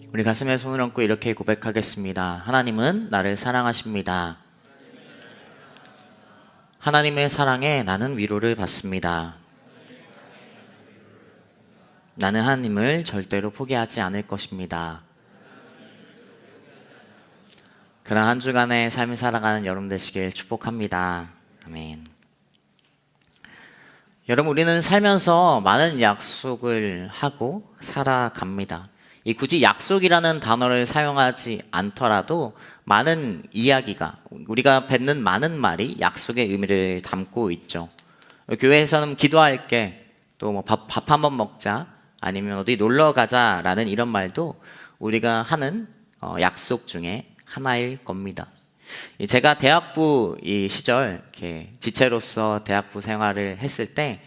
우리 가슴에 손을 얹고 이렇게 고백하겠습니다. 하나님은 나를 사랑하십니다. 하나님의 사랑에 나는 위로를 받습니다. 나는 하나님을 절대로 포기하지 않을 것입니다. 그런 한 주간의 삶을 살아가는 여러분 되시길 축복합니다. 아멘. 여러분, 우리는 살면서 많은 약속을 하고 살아갑니다. 이 굳이 약속이라는 단어를 사용하지 않더라도 많은 이야기가, 우리가 뱉는 많은 말이 약속의 의미를 담고 있죠. 교회에서는 기도할게, 또 뭐 밥 한번 먹자, 아니면 어디 놀러 가자라는 이런 말도 우리가 하는 약속 중에 하나일 겁니다. 제가 대학부 이 시절 이렇게 지체로서 대학부 생활을 했을 때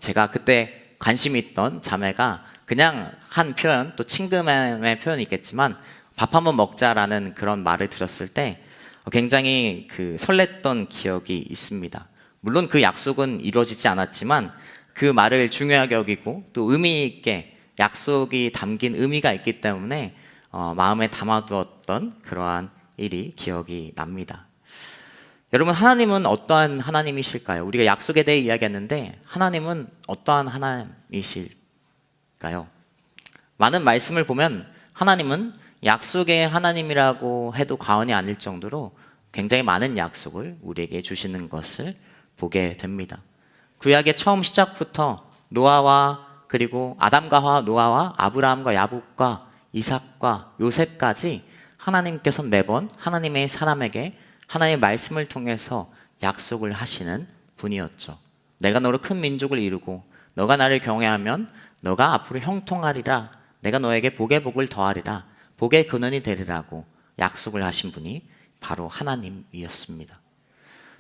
제가 그때 관심 있던 자매가 그냥 한 표현, 또 친근함의 표현이 있겠지만 밥 한번 먹자라는 그런 말을 들었을 때 굉장히 설렜던 기억이 있습니다. 물론 그 약속은 이루어지지 않았지만 그 말을 중요하게 여기고 또 의미 있게 약속이 담긴 의미가 있기 때문에 마음에 담아두었던 그러한 일이 기억이 납니다. 여러분, 하나님은 어떠한 하나님이실까요? 우리가 약속에 대해 이야기했는데 하나님은 어떠한 하나님이실까요? 많은 말씀을 보면 하나님은 약속의 하나님이라고 해도 과언이 아닐 정도로 굉장히 많은 약속을 우리에게 주시는 것을 보게 됩니다. 구약의 처음 시작부터 노아와 그리고 아담과 하와, 노아와 아브라함과 야곱과 이삭과 요셉까지 하나님께서 매번 하나님의 사람에게 하나님의 말씀을 통해서 약속을 하시는 분이었죠. 내가 너로 큰 민족을 이루고 너가 나를 경외하면 너가 앞으로 형통하리라. 내가 너에게 복의 복을 더하리라. 복의 근원이 되리라고 약속을 하신 분이 바로 하나님이었습니다.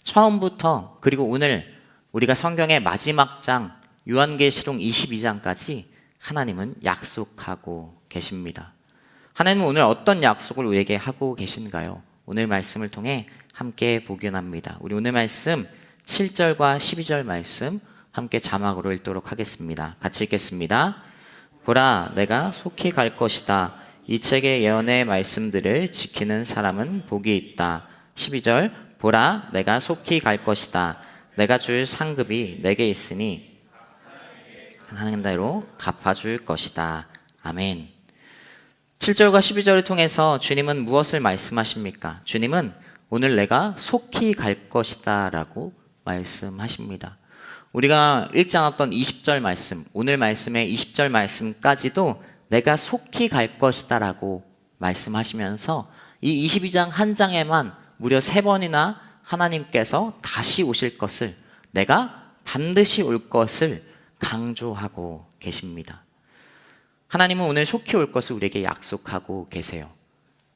처음부터 그리고 오늘 우리가 성경의 마지막 장 요한계시록 22장까지 하나님은 약속하고 계십니다. 하나님은 오늘 어떤 약속을 우리에게 하고 계신가요? 오늘 말씀을 통해 함께 보기 원합니다. 우리 오늘 말씀 7절과 12절 말씀 함께 자막으로 읽도록 하겠습니다. 같이 읽겠습니다. 보라, 내가 속히 갈 것이다. 이 책의 예언의 말씀들을 지키는 사람은 복이 있다. 12절, 보라, 내가 속히 갈 것이다. 내가 줄 상급이 내게 있으니 하는 대로 갚아줄 것이다. 아멘. 7절과 12절을 통해서 주님은 무엇을 말씀하십니까? 주님은 오늘 내가 속히 갈 것이다 라고 말씀하십니다. 우리가 읽지 않았던 20절 말씀, 오늘 말씀의 20절 말씀까지도 내가 속히 갈 것이다 라고 말씀하시면서 이 22장 한 장에만 무려 3번이나 하나님께서 다시 오실 것을, 내가 반드시 올 것을 강조하고 계십니다. 하나님은 오늘 속히 올 것을 우리에게 약속하고 계세요.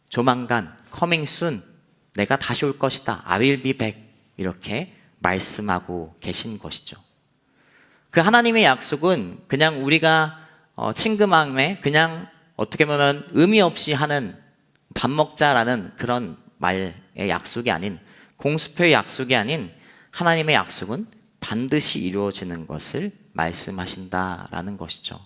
조만간, coming soon, 내가 다시 올 것이다. I will be back. 이렇게 말씀하고 계신 것이죠. 그 하나님의 약속은 그냥 우리가 친근함에 그냥 어떻게 보면 의미 없이 하는 밥 먹자라는 그런 말의 약속이 아닌, 공수표의 약속이 아닌 하나님의 약속은 반드시 이루어지는 것을 말씀하신다라는 것이죠.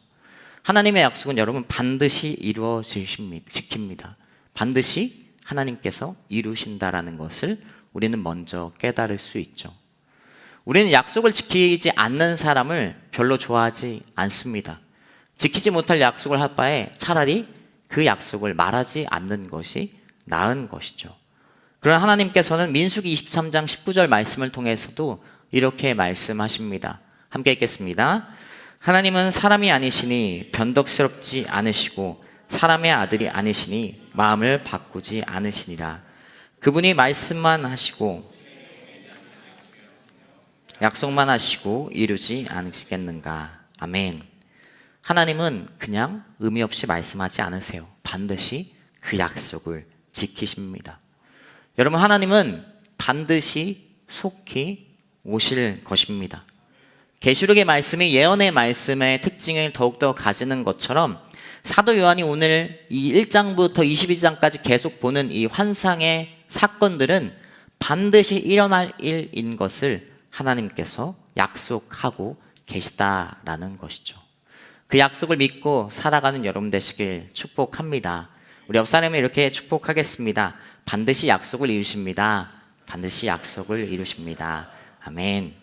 하나님의 약속은 여러분 반드시 지킵니다. 반드시 하나님께서 이루신다라는 것을 우리는 먼저 깨달을 수 있죠. 우리는 약속을 지키지 않는 사람을 별로 좋아하지 않습니다. 지키지 못할 약속을 할 바에 차라리 그 약속을 말하지 않는 것이 나은 것이죠. 그러나 하나님께서는 민수기 23장 19절 말씀을 통해서도 이렇게 말씀하십니다. 함께 읽겠습니다. 하나님은 사람이 아니시니 변덕스럽지 않으시고 사람의 아들이 아니시니 마음을 바꾸지 않으시니라. 그분이 말씀만 하시고 약속만 하시고 이루지 않으시겠는가. 아멘. 하나님은 그냥 의미 없이 말씀하지 않으세요. 반드시 그 약속을 지키십니다. 여러분, 하나님은 반드시 속히 오실 것입니다. 계시록의 말씀이 예언의 말씀의 특징을 더욱더 가지는 것처럼 사도 요한이 오늘 이 1장부터 22장까지 계속 보는 이 환상의 사건들은 반드시 일어날 일인 것을 하나님께서 약속하고 계시다라는 것이죠. 그 약속을 믿고 살아가는 여러분 되시길 축복합니다. 우리 옆 사람이 이렇게 축복하겠습니다. 반드시 약속을 이루십니다. 반드시 약속을 이루십니다. 아멘.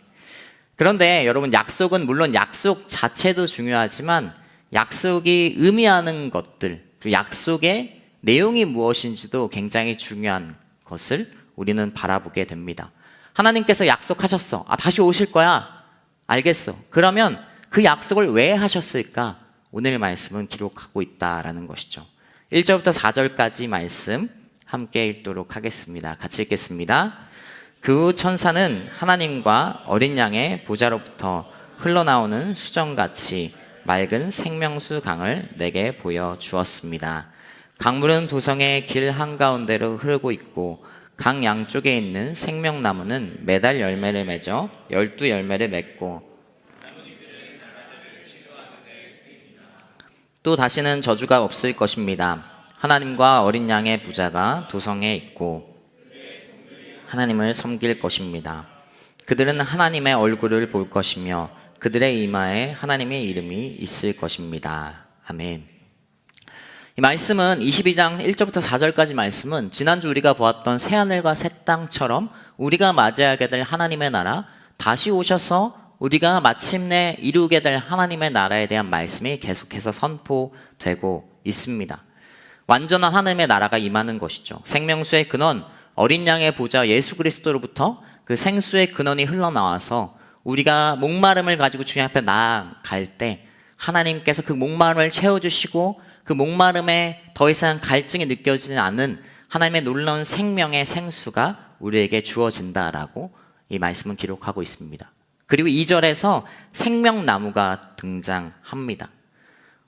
그런데 여러분, 약속은 물론 약속 자체도 중요하지만 약속이 의미하는 것들, 그리고 약속의 내용이 무엇인지도 굉장히 중요한 것을 우리는 바라보게 됩니다. 하나님께서 약속하셨어. 다시 오실 거야. 알겠어. 그러면 그 약속을 왜 하셨을까? 오늘 말씀은 기록하고 있다라는 것이죠. 1절부터 4절까지 말씀 함께 읽도록 하겠습니다. 같이 읽겠습니다. 그 후 천사는 하나님과 어린 양의 보좌로부터 흘러나오는 수정같이 맑은 생명수 강을 내게 보여주었습니다. 강물은 도성의 길 한가운데로 흐르고 있고 강 양쪽에 있는 생명나무는 매달 열매를 맺어 12열매를 맺고 또 다시는 저주가 없을 것입니다. 하나님과 어린 양의 부자가 도성에 있고 하나님을 섬길 것입니다. 그들은 하나님의 얼굴을 볼 것이며 그들의 이마에 하나님의 이름이 있을 것입니다. 아멘. 이 말씀은 22장 1절부터 4절까지 말씀은 지난주 우리가 보았던 새하늘과 새 땅처럼 우리가 맞이하게 될 하나님의 나라, 다시 오셔서 우리가 마침내 이루게 될 하나님의 나라에 대한 말씀이 계속해서 선포되고 있습니다. 완전한 하나님의 나라가 임하는 것이죠. 생명수의 근원, 어린 양의 보좌 예수 그리스도로부터 그 생수의 근원이 흘러나와서 우리가 목마름을 가지고 주님 앞에 나아갈 때 하나님께서 그 목마름을 채워주시고 그 목마름에 더 이상 갈증이 느껴지지 않는 하나님의 놀라운 생명의 생수가 우리에게 주어진다라고 이 말씀은 기록하고 있습니다. 그리고 2절에서 생명나무가 등장합니다.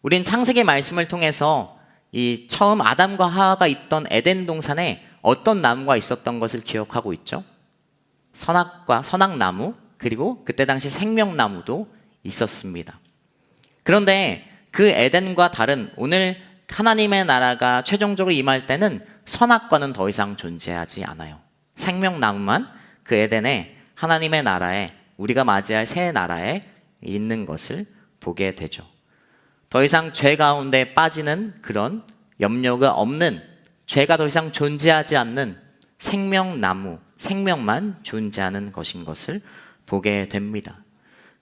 우린 창세기 말씀을 통해서 이 처음 아담과 하와가 있던 에덴 동산에 어떤 나무가 있었던 것을 기억하고 있죠. 선악나무, 그리고 그때 당시 생명나무도 있었습니다. 그런데 그 에덴과 다른 오늘 하나님의 나라가 최종적으로 임할 때는 선악과는 더 이상 존재하지 않아요. 생명나무만 그 에덴에 하나님의 나라에 우리가 맞이할 새 나라에 있는 것을 보게 되죠. 더 이상 죄 가운데 빠지는 그런 염려가 없는, 죄가 더 이상 존재하지 않는 생명나무, 생명만 존재하는 것인 것을 보게 됩니다.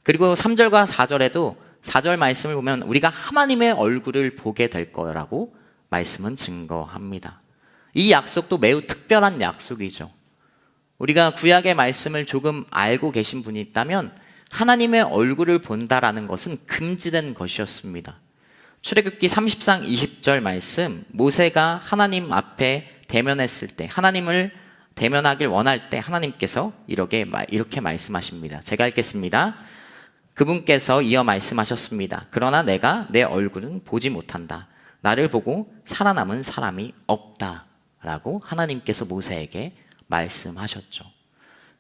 그리고 3절과 4절에도 4절 말씀을 보면 우리가 하나님의 얼굴을 보게 될 거라고 말씀은 증거합니다. 이 약속도 매우 특별한 약속이죠. 우리가 구약의 말씀을 조금 알고 계신 분이 있다면 하나님의 얼굴을 본다라는 것은 금지된 것이었습니다. 출애굽기 30장 20절 말씀, 모세가 하나님 앞에 대면했을 때, 하나님을 대면하길 원할 때 하나님께서 이렇게 말씀하십니다. 제가 읽겠습니다. 그분께서 이어 말씀하셨습니다. 그러나 내가 내 얼굴은 보지 못한다. 나를 보고 살아남은 사람이 없다. 라고 하나님께서 모세에게 말씀하셨죠.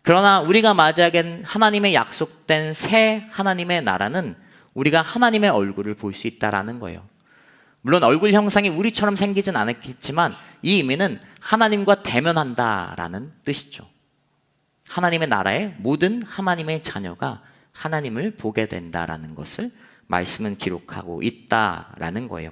그러나 우리가 맞이하게 하나님의 약속된 새 하나님의 나라는 우리가 하나님의 얼굴을 볼 수 있다라는 거예요. 물론 얼굴 형상이 우리처럼 생기진 않았겠지만 이 의미는 하나님과 대면한다라는 뜻이죠. 하나님의 나라의 모든 하나님의 자녀가 하나님을 보게 된다라는 것을 말씀은 기록하고 있다라는 거예요.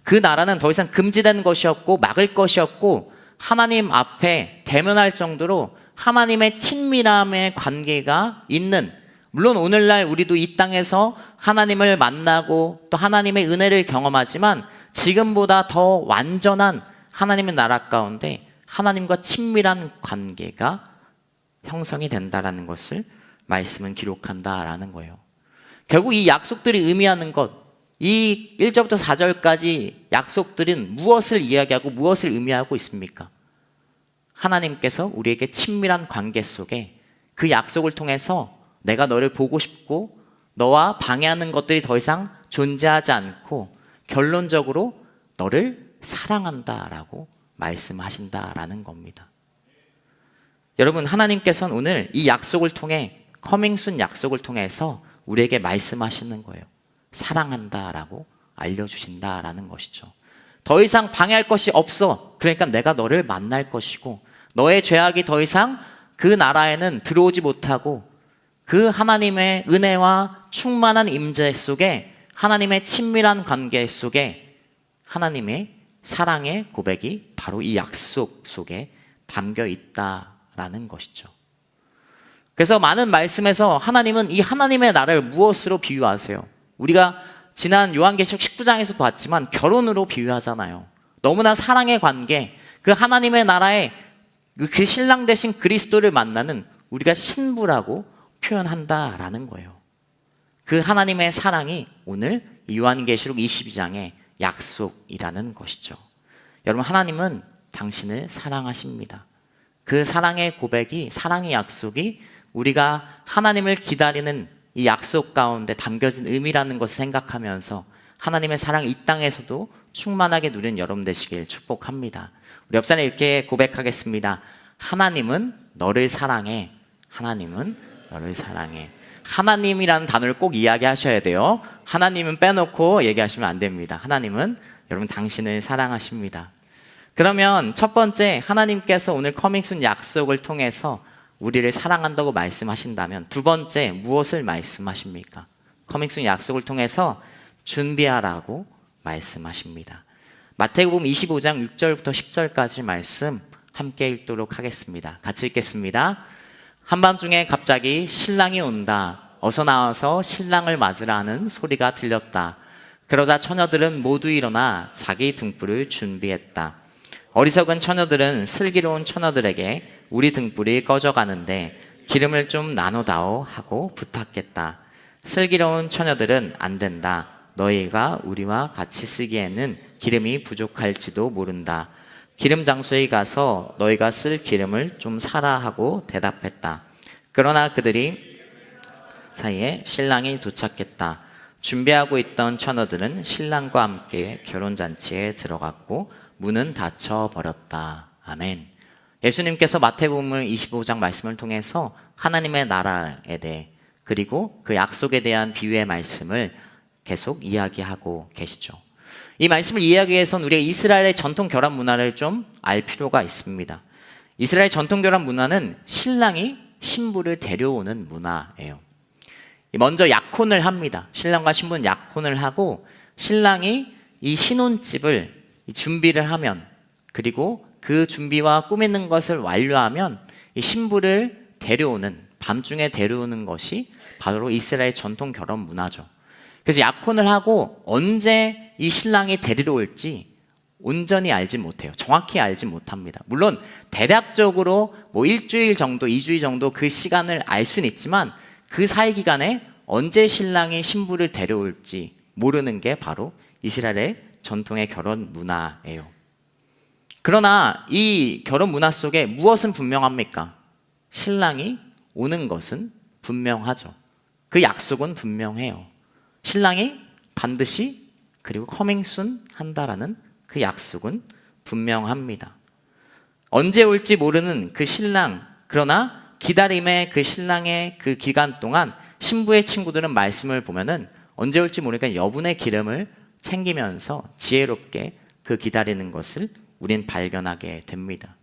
그 나라는 더 이상 금지된 것이었고 막을 것이었고 하나님 앞에 대면할 정도로 하나님의 친밀함의 관계가 있는, 물론 오늘날 우리도 이 땅에서 하나님을 만나고 또 하나님의 은혜를 경험하지만 지금보다 더 완전한 하나님의 나라 가운데 하나님과 친밀한 관계가 형성이 된다라는 것을 말씀은 기록한다라는 거예요. 결국 이 약속들이 의미하는 것, 이 1절부터 4절까지 약속들은 무엇을 이야기하고 무엇을 의미하고 있습니까? 하나님께서 우리에게 친밀한 관계 속에 그 약속을 통해서 내가 너를 보고 싶고 너와 방해하는 것들이 더 이상 존재하지 않고 결론적으로 너를 사랑한다라고 말씀하신다라는 겁니다. 여러분, 하나님께서는 오늘 이 약속을 통해 커밍순 약속을 통해서 우리에게 말씀하시는 거예요. 사랑한다라고 알려주신다라는 것이죠. 더 이상 방해할 것이 없어. 그러니까 내가 너를 만날 것이고 너의 죄악이 더 이상 그 나라에는 들어오지 못하고 그 하나님의 은혜와 충만한 임재 속에 하나님의 친밀한 관계 속에 하나님의 사랑의 고백이 바로 이 약속 속에 담겨 있다라는 것이죠. 그래서 많은 말씀에서 하나님은 이 하나님의 나라를 무엇으로 비유하세요? 우리가 지난 요한계시록 19장에서 봤지만 결혼으로 비유하잖아요. 너무나 사랑의 관계, 그 하나님의 나라의 그 신랑 되신 그리스도를 만나는 우리가 신부라고 표현한다라는 거예요. 그 하나님의 사랑이 오늘 요한계시록 22장의 약속이라는 것이죠. 여러분, 하나님은 당신을 사랑하십니다. 그 사랑의 고백이, 사랑의 약속이 우리가 하나님을 기다리는 이 약속 가운데 담겨진 의미라는 것을 생각하면서 하나님의 사랑 이 땅에서도 충만하게 누리는 여러분 되시길 축복합니다. 우리 옆 사람이 이렇게 고백하겠습니다. 하나님은 너를 사랑해. 하나님은 너를 사랑해. 하나님이라는 단어를 꼭 이야기하셔야 돼요. 하나님은 빼놓고 얘기하시면 안 됩니다. 하나님은 여러분 당신을 사랑하십니다. 그러면 첫 번째, 하나님께서 오늘 커밍순 약속을 통해서 우리를 사랑한다고 말씀하신다면 두 번째, 무엇을 말씀하십니까? 커밍순 약속을 통해서 준비하라고 말씀하십니다. 마태복음 25장 6절부터 10절까지 말씀 함께 읽도록 하겠습니다. 같이 읽겠습니다. 한밤중에 갑자기 신랑이 온다. 어서 나와서 신랑을 맞으라 하는 소리가 들렸다. 그러자 처녀들은 모두 일어나 자기 등불을 준비했다. 어리석은 처녀들은 슬기로운 처녀들에게 우리 등불이 꺼져가는데 기름을 좀 나눠다오 하고 부탁했다. 슬기로운 처녀들은 안 된다. 너희가 우리와 같이 쓰기에는 기름이 부족할지도 모른다. 기름 장소에 가서 너희가 쓸 기름을 좀 사라 하고 대답했다. 그러나 그들이 사이에 신랑이 도착했다. 준비하고 있던 처녀들은 신랑과 함께 결혼잔치에 들어갔고 문은 닫혀버렸다. 아멘. 예수님께서 마태복음 25장 말씀을 통해서 하나님의 나라에 대해 그리고 그 약속에 대한 비유의 말씀을 계속 이야기하고 계시죠. 이 말씀을 이해하기 위해서는 우리가 이스라엘의 전통 결혼 문화를 좀 알 필요가 있습니다. 이스라엘 전통 결혼 문화는 신랑이 신부를 데려오는 문화예요. 먼저 약혼을 합니다. 신랑과 신부는 약혼을 하고 신랑이 이 신혼집을 준비를 하면, 그리고 그 준비와 꾸미는 것을 완료하면 이 신부를 데려오는, 밤중에 데려오는 것이 바로 이스라엘 전통 결혼 문화죠. 그래서 약혼을 하고 언제 이 신랑이 데리러 올지 온전히 알지 못해요. 정확히 알지 못합니다. 물론 대략적으로 뭐 일주일 정도, 2주일 정도 그 시간을 알 수는 있지만 그 사이 기간에 언제 신랑이 신부를 데려올지 모르는 게 바로 이스라엘의 전통의 결혼 문화예요. 그러나 이 결혼 문화 속에 무엇은 분명합니까? 신랑이 오는 것은 분명하죠. 그 약속은 분명해요. 신랑이 반드시 그리고 커밍순 한다라는 그 약속은 분명합니다. 언제 올지 모르는 그 신랑, 그러나 기다림의 그 신랑의 그 기간 동안 신부의 친구들은 말씀을 보면은 언제 올지 모르니까 여분의 기름을 챙기면서 지혜롭게 그 기다리는 것을 우린 발견하게 됩니다.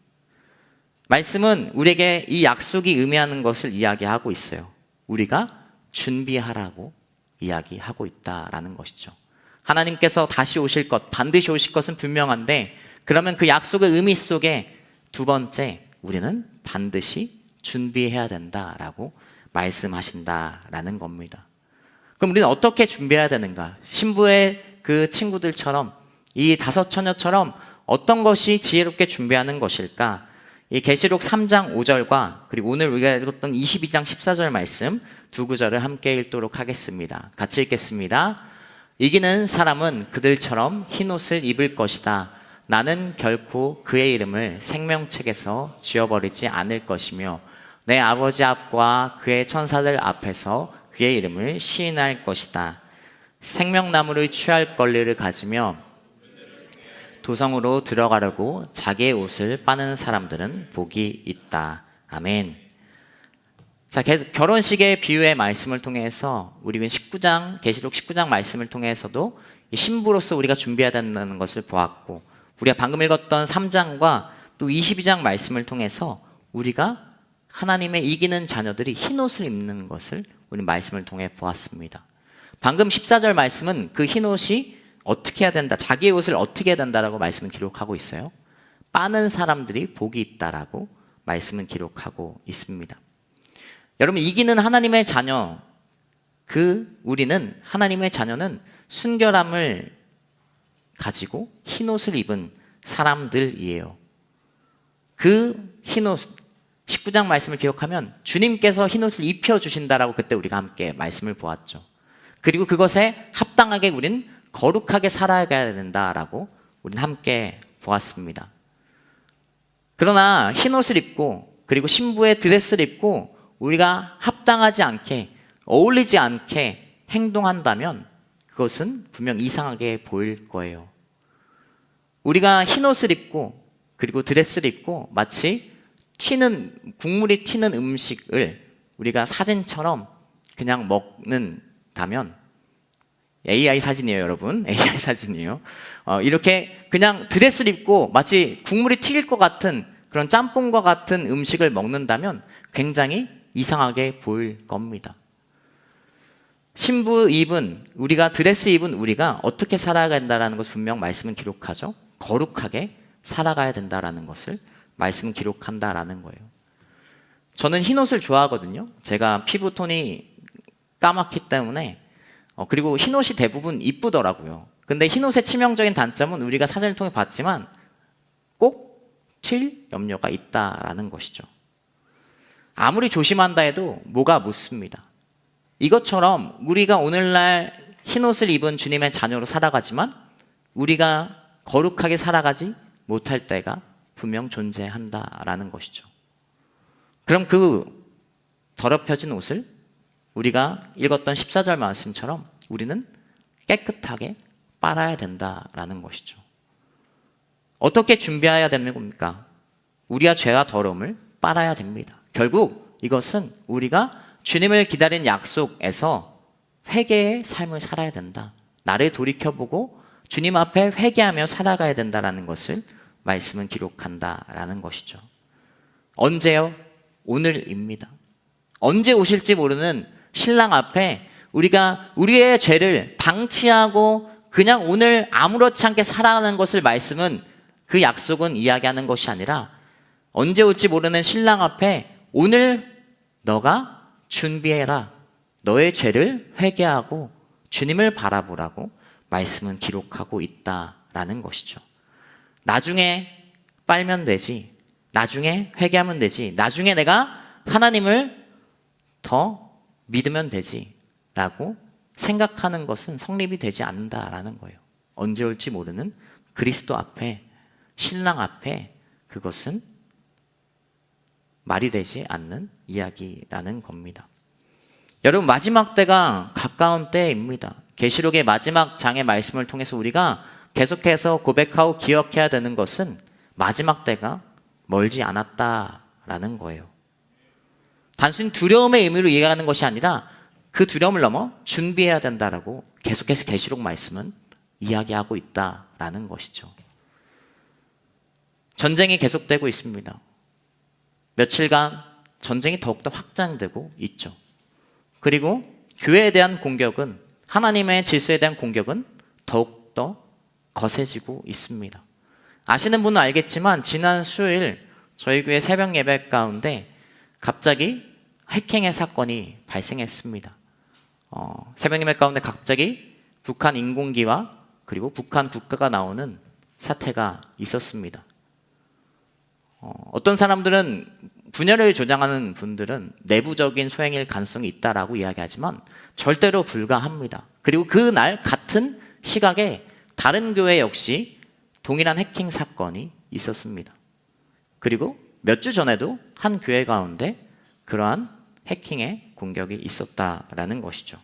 말씀은 우리에게 이 약속이 의미하는 것을 이야기하고 있어요. 우리가 준비하라고 이야기하고 있다라는 것이죠. 하나님께서 다시 오실 것, 반드시 오실 것은 분명한데, 그러면 그 약속의 의미 속에 두 번째, 우리는 반드시 준비해야 된다라고 말씀하신다라는 겁니다. 그럼 우리는 어떻게 준비해야 되는가? 신부의 그 친구들처럼, 이 다섯 처녀처럼 어떤 것이 지혜롭게 준비하는 것일까? 이 계시록 3장 5절과 그리고 오늘 우리가 읽었던 22장 14절 말씀 두 구절을 함께 읽도록 하겠습니다. 같이 읽겠습니다. 이기는 사람은 그들처럼 흰옷을 입을 것이다. 나는 결코 그의 이름을 생명책에서 지워버리지 않을 것이며 내 아버지 앞과 그의 천사들 앞에서 그의 이름을 시인할 것이다. 생명나무를 취할 권리를 가지며 도성으로 들어가려고 자기의 옷을 빠는 사람들은 복이 있다. 아멘. 자, 결혼식의 비유의 말씀을 통해서 우리는 계시록 19장 말씀을 통해서도 신부로서 우리가 준비해야 된다는 것을 보았고, 우리가 방금 읽었던 3장과 또 22장 말씀을 통해서 우리가 하나님의 이기는 자녀들이 흰옷을 입는 것을 우리 말씀을 통해 보았습니다. 방금 14절 말씀은 그 흰옷이 어떻게 해야 된다, 자기의 옷을 어떻게 해야 된다라고 말씀을 기록하고 있어요. 빠는 사람들이 복이 있다라고 말씀은 기록하고 있습니다. 여러분, 이기는 하나님의 자녀, 우리는, 하나님의 자녀는 순결함을 가지고 흰옷을 입은 사람들이에요. 그 흰옷, 19장 말씀을 기억하면 주님께서 흰옷을 입혀주신다라고 그때 우리가 함께 말씀을 보았죠. 그리고 그것에 합당하게 우린 거룩하게 살아가야 된다라고 우린 함께 보았습니다. 그러나 흰옷을 입고 그리고 신부의 드레스를 입고 우리가 합당하지 않게, 어울리지 않게 행동한다면 그것은 분명 이상하게 보일 거예요. 우리가 흰옷을 입고 그리고 드레스를 입고 마치 국물이 튀는 음식을 우리가 사진처럼 그냥 먹는다면, AI 사진이에요, 여러분. AI 사진이에요. 이렇게 그냥 드레스를 입고 마치 국물이 튀길 것 같은 그런 짬뽕과 같은 음식을 먹는다면 굉장히 이상하게 보일 겁니다. 신부 입은, 우리가 드레스 입은 우리가 어떻게 살아가야 된다는 것을 분명 말씀은 기록하죠. 거룩하게 살아가야 된다는 것을 말씀은 기록한다라는 거예요. 저는 흰옷을 좋아하거든요. 제가 피부톤이 까맣기 때문에, 그리고 흰옷이 대부분 이쁘더라고요. 근데 흰옷의 치명적인 단점은 우리가 사진을 통해 봤지만 꼭 튈 염려가 있다라는 것이죠. 아무리 조심한다 해도 뭐가 묻습니다. 이것처럼 우리가 오늘날 흰옷을 입은 주님의 자녀로 살아가지만 우리가 거룩하게 살아가지 못할 때가 분명 존재한다라는 것이죠. 그럼 그 더럽혀진 옷을 우리가 읽었던 14절 말씀처럼 우리는 깨끗하게 빨아야 된다라는 것이죠. 어떻게 준비해야 되는 겁니까? 우리가 죄와 더러움을 빨아야 됩니다. 결국 이것은 우리가 주님을 기다린 약속에서 회개의 삶을 살아야 된다. 나를 돌이켜보고 주님 앞에 회개하며 살아가야 된다는 것을 말씀은 기록한다라는 것이죠. 언제요? 오늘입니다. 언제 오실지 모르는 신랑 앞에 우리가 우리의 죄를 방치하고 그냥 오늘 아무렇지 않게 살아가는 것을 말씀은, 그 약속은 이야기하는 것이 아니라 언제 올지 모르는 신랑 앞에 오늘 너가 준비해라. 너의 죄를 회개하고 주님을 바라보라고 말씀은 기록하고 있다라는 것이죠. 나중에 빨면 되지, 나중에 회개하면 되지, 나중에 내가 하나님을 더 믿으면 되지 라고 생각하는 것은 성립이 되지 않는다라는 거예요. 언제 올지 모르는 그리스도 앞에, 신랑 앞에 그것은 말이 되지 않는 이야기라는 겁니다. 여러분, 마지막 때가 가까운 때입니다. 계시록의 마지막 장의 말씀을 통해서 우리가 계속해서 고백하고 기억해야 되는 것은 마지막 때가 멀지 않았다라는 거예요. 단순히 두려움의 의미로 이해하는 것이 아니라 그 두려움을 넘어 준비해야 된다라고 계속해서 계시록 말씀은 이야기하고 있다라는 것이죠. 전쟁이 계속되고 있습니다. 며칠간 전쟁이 더욱더 확장되고 있죠. 그리고 교회에 대한 공격은, 하나님의 질서에 대한 공격은 더욱더 거세지고 있습니다. 아시는 분은 알겠지만 지난 수요일 저희 교회 새벽 예배 가운데 갑자기 해킹의 사건이 발생했습니다. 새벽 예배 가운데 갑자기 북한 인공기와 그리고 북한 국가가 나오는 사태가 있었습니다. 어떤 사람들은, 분열을 조장하는 분들은 내부적인 소행일 가능성이 있다라고 이야기하지만 절대로 불가합니다. 그리고 그날 같은 시각에 다른 교회 역시 동일한 해킹 사건이 있었습니다. 그리고 몇 주 전에도 한 교회 가운데 그러한 해킹의 공격이 있었다라는 것이죠.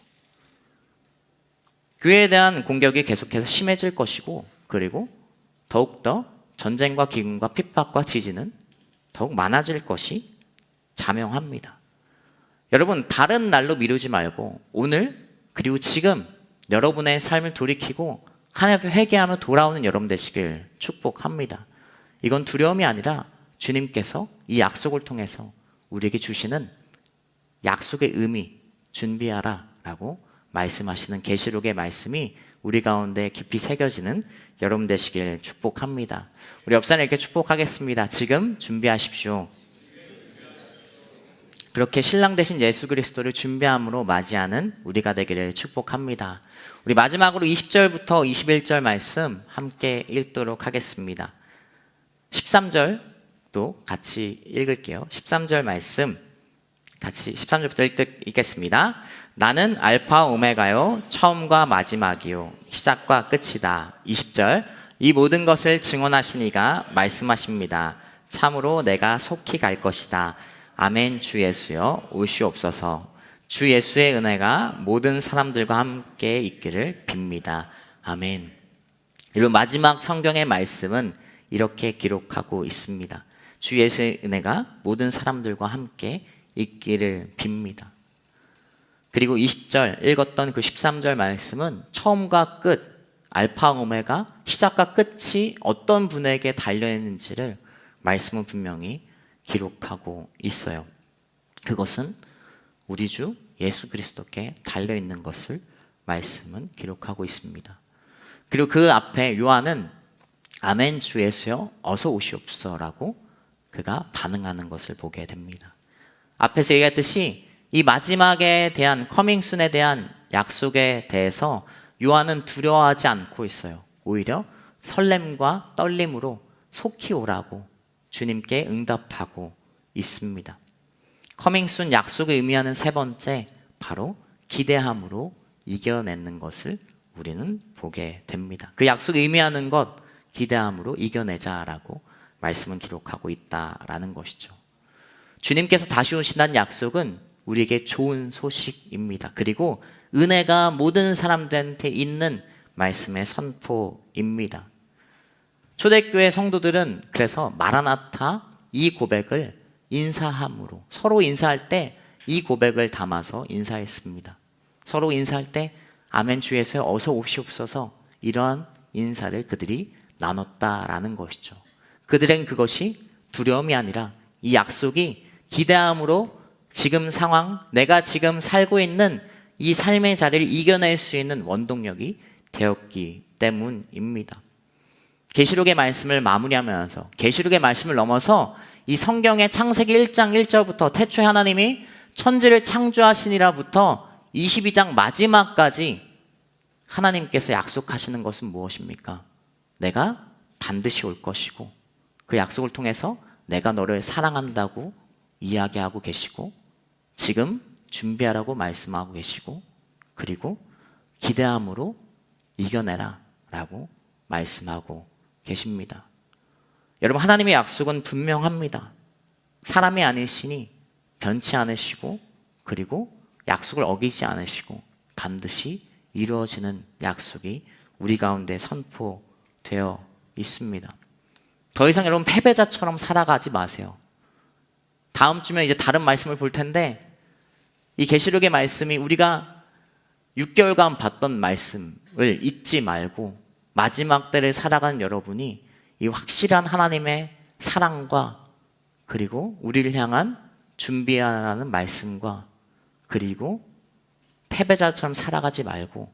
교회에 대한 공격이 계속해서 심해질 것이고, 그리고 더욱더 전쟁과 기근과 핍박과 지진은 더욱 많아질 것이 자명합니다. 여러분, 다른 날로 미루지 말고 오늘 그리고 지금 여러분의 삶을 돌이키고 하나님 앞에 회개하며 돌아오는 여러분 되시길 축복합니다. 이건 두려움이 아니라 주님께서 이 약속을 통해서 우리에게 주시는 약속의 의미, 준비하라 라고 말씀하시는 계시록의 말씀이 우리 가운데 깊이 새겨지는 여러분 되시길 축복합니다. 우리 옆 사람 이렇게 축복하겠습니다. 지금 준비하십시오. 그렇게 신랑 되신 예수 그리스도를 준비함으로 맞이하는 우리가 되기를 축복합니다. 우리 마지막으로 20절부터 21절 말씀 함께 읽도록 하겠습니다. 13절도 같이 읽을게요. 13절 말씀 같이 13절부터 읽겠습니다. 나는 알파 오메가요 처음과 마지막이요 시작과 끝이다. 20절 이 모든 것을 증언하시니가 말씀하십니다. 참으로 내가 속히 갈 것이다. 아멘. 주 예수여 오시옵소서. 주 예수의 은혜가 모든 사람들과 함께 있기를 빕니다. 아멘. 여러분 마지막 성경의 말씀은 이렇게 기록하고 있습니다. 주 예수의 은혜가 모든 사람들과 함께 있기를 빕니다. 그리고 20절 읽었던 그 13절 말씀은 처음과 끝, 알파 오메가, 시작과 끝이 어떤 분에게 달려있는지를 말씀은 분명히 기록하고 있어요. 그것은 우리 주 예수 그리스도께 달려있는 것을 말씀은 기록하고 있습니다. 그리고 그 앞에 요한은 아멘 주 예수여 어서 오시옵소서라고 그가 반응하는 것을 보게 됩니다. 앞에서 얘기했듯이 이 마지막에 대한 커밍순에 대한 약속에 대해서 요한은 두려워하지 않고 있어요. 오히려 설렘과 떨림으로 속히 오라고 주님께 응답하고 있습니다. 커밍순 약속을 의미하는 세 번째 바로 기대함으로 이겨내는 것을 우리는 보게 됩니다. 그 약속을 의미하는 것 기대함으로 이겨내자라고 말씀은 기록하고 있다라는 것이죠. 주님께서 다시 오신다는 약속은 우리에게 좋은 소식입니다. 그리고 은혜가 모든 사람들한테 있는 말씀의 선포입니다. 초대교회 성도들은 그래서 마라나타 이 고백을 인사함으로 서로 인사할 때 이 고백을 담아서 인사했습니다. 서로 인사할 때 아멘 주 예수여 어서 오시옵소서 이러한 인사를 그들이 나눴다라는 것이죠. 그들은 그것이 두려움이 아니라 이 약속이 기대함으로 지금 상황, 내가 지금 살고 있는 이 삶의 자리를 이겨낼 수 있는 원동력이 되었기 때문입니다. 계시록의 말씀을 마무리하면서 계시록의 말씀을 넘어서 이 성경의 창세기 1장 1절부터 태초에 하나님이 천지를 창조하시니라부터 22장 마지막까지 하나님께서 약속하시는 것은 무엇입니까? 내가 반드시 올 것이고 그 약속을 통해서 내가 너를 사랑한다고 이야기하고 계시고 지금 준비하라고 말씀하고 계시고 그리고 기대함으로 이겨내라 라고 말씀하고 계십니다. 여러분 하나님의 약속은 분명합니다. 사람이 아니시니 변치 않으시고 그리고 약속을 어기지 않으시고 반드시 이루어지는 약속이 우리 가운데 선포되어 있습니다. 더 이상 여러분 패배자처럼 살아가지 마세요. 다음 주면 이제 다른 말씀을 볼 텐데 이 계시록의 말씀이 우리가 6개월간 봤던 말씀을 잊지 말고 마지막 때를 살아가는 여러분이 이 확실한 하나님의 사랑과 그리고 우리를 향한 준비하라는 말씀과 그리고 패배자처럼 살아가지 말고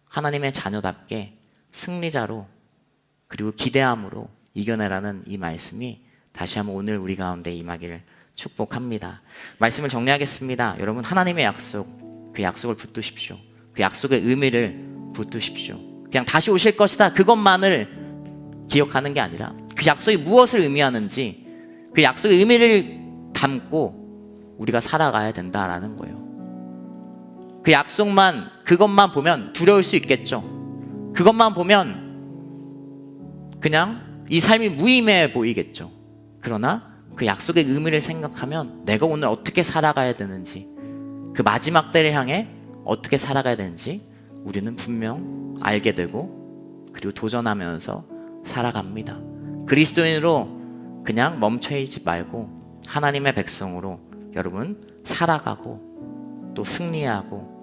하나님의 자녀답게 승리자로 그리고 기대함으로 이겨내라는 이 말씀이 다시 한번 오늘 우리 가운데 임하기를 축복합니다. 말씀을 정리하겠습니다. 여러분 하나님의 약속, 그 약속을 붙드십시오. 그 약속의 의미를 붙드십시오. 그냥 다시 오실 것이다 그것만을 기억하는 게 아니라 그 약속이 무엇을 의미하는지 그 약속의 의미를 담고 우리가 살아가야 된다라는 거예요. 그 약속만 그것만 보면 두려울 수 있겠죠. 그것만 보면 그냥 이 삶이 무의미해 보이겠죠. 그러나 그 약속의 의미를 생각하면 내가 오늘 어떻게 살아가야 되는지 그 마지막 때를 향해 어떻게 살아가야 되는지 우리는 분명 알게 되고 그리고 도전하면서 살아갑니다. 그리스도인으로 그냥 멈춰있지 말고 하나님의 백성으로 여러분 살아가고 또 승리하고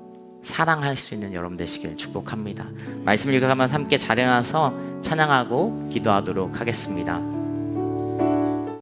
사랑할 수 있는 여러분 되시길 축복합니다. 말씀을 읽어가면서 함께 자리 나서 찬양하고 기도하도록 하겠습니다.